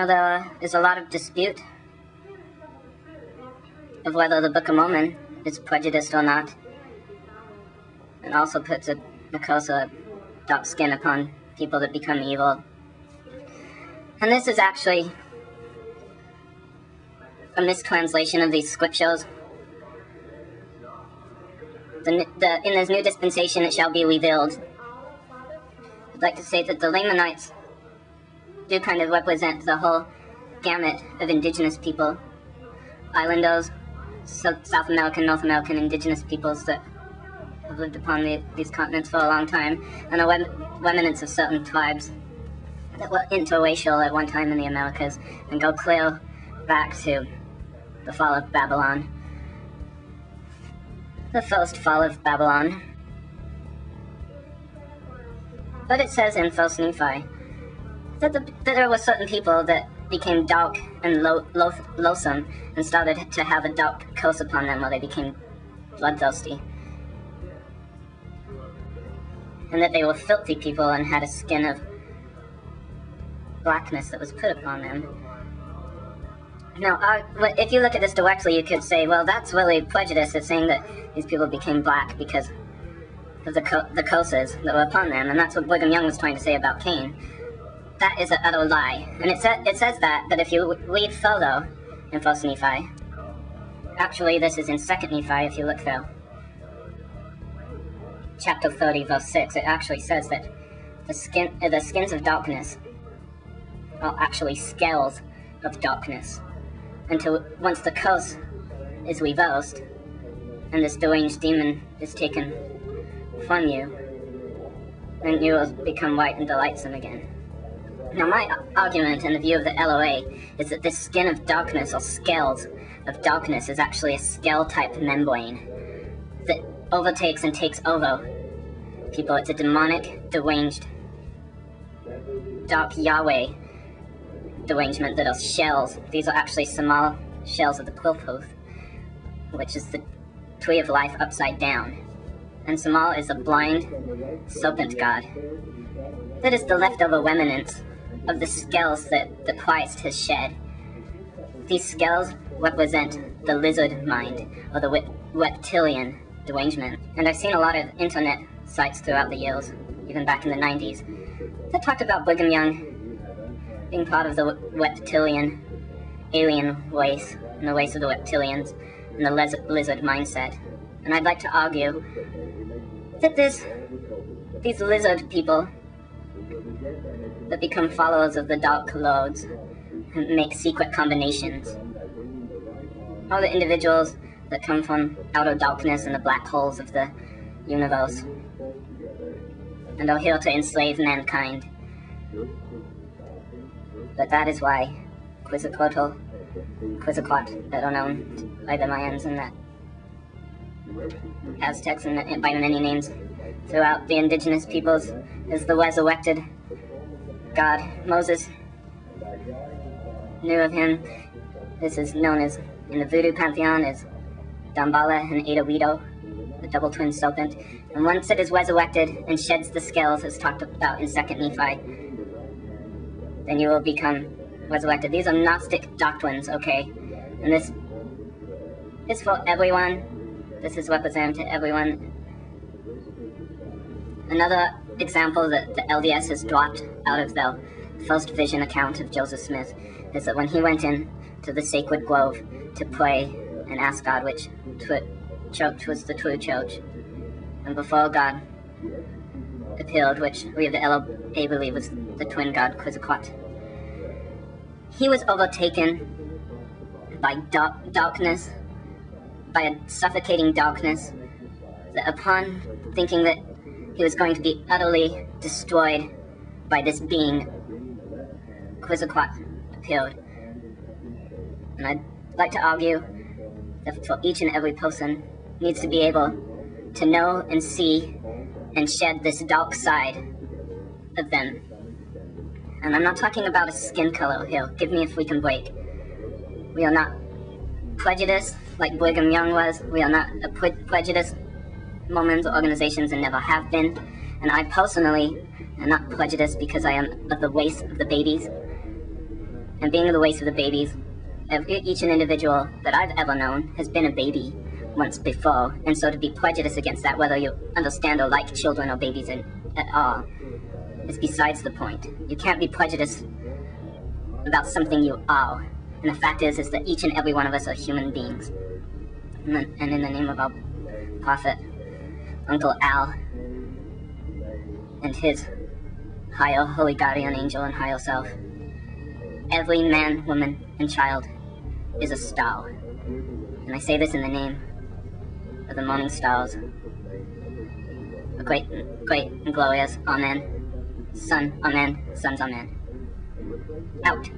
Now there is a lot of dispute of whether the Book of Mormon is prejudiced or not, and also puts a curse of dark skin upon people that become evil. And this is actually a mistranslation of these scriptures. In this new dispensation it shall be revealed. I'd like to say that the Lamanites do kind of represent the whole gamut of indigenous people, islanders, South American, North American indigenous peoples that have lived upon these continents for a long time, and the remnants of certain tribes that were interracial at one time in the Americas and go clear back to the fall of Babylon. The first fall of Babylon. But it says in 1 Nephi that there were certain people that became dark and loathsome and started to have a dark curse upon them where they became bloodthirsty. And that they were filthy people and had a skin of blackness that was put upon them. Now, if you look at this directly, you could say, well, that's really prejudice. It's saying that these people became black because of the curses that were upon them, and that's what Brigham Young was trying to say about Cain. That is an utter lie. And it says that, but if you read further in 1 Nephi, actually this is in 2 Nephi if you look there, chapter 30, verse 6, it actually says that the skins of darkness are actually scales of darkness, until once the curse is reversed and this deranged demon is taken from you, then you will become white and delightsome again. Now my argument in the view of the LOA is that this skin of darkness, or scales of darkness, is actually a scale-type membrane that overtakes and takes over people. It's a demonic, deranged, dark Yahweh derangement that are shells. These are actually small shells of the quilpooth, which is the tree of life upside down. And Samal is a blind serpent god that is the leftover remnants of the scales that Christ has shed. These scales represent the lizard mind, or the reptilian derangement. And I've seen a lot of internet sites throughout the years, even back in the 90s, that talked about Brigham Young being part of the reptilian alien race, and the race of the reptilians, and the lizard mindset. And I'd like to argue that these lizard people that become followers of the Dark Lords and make secret combinations are the individuals that come from outer darkness and the black holes of the universe, and are here to enslave mankind. But that is why Quetzalcoatl, better known by the Mayans and the Aztecs and by many names throughout the indigenous peoples, is the resurrected God. Moses knew of him. This is known as, in the voodoo pantheon, as Damballa and Adawito, the double twin serpent. And once it is resurrected and sheds the scales, as talked about in 2 Nephi, then you will become resurrected. These are Gnostic doctrines, okay? And this is for everyone. This is represented to everyone. Another example that the LDS has dropped out of their first vision account of Joseph Smith is that when he went in to the sacred grove to pray and ask God which church was the true church, and before God appeared, which we of the LOA believe was the twin god Quetzalcoatl, he was overtaken by darkness, by a suffocating darkness, that upon thinking that he was going to be utterly destroyed by this being, Quetzalcoatl appeared. And I'd like to argue that for each and every person needs to be able to know and see and shed this dark side of them. And I'm not talking about a skin color here. Give me a freaking break. We are not prejudiced like Brigham Young was. We are not a prejudiced Mormons or organizations, and never have been. And I personally am not prejudiced because I am of the race of the babies. and being the waste of the babies, each an individual that I've ever known has been a baby once before, and so to be prejudiced against that, whether you understand or like children or babies at all, is besides the point. You can't be prejudiced about something you are, and the fact is that each and every one of us are human beings. And in the name of our prophet, Uncle Al, and his higher holy guardian angel and higher self, every man, woman, and child is a star. And I say this in the name of the morning stars, the great and glorious Amen. Son, Amen. Sons, Amen. Out.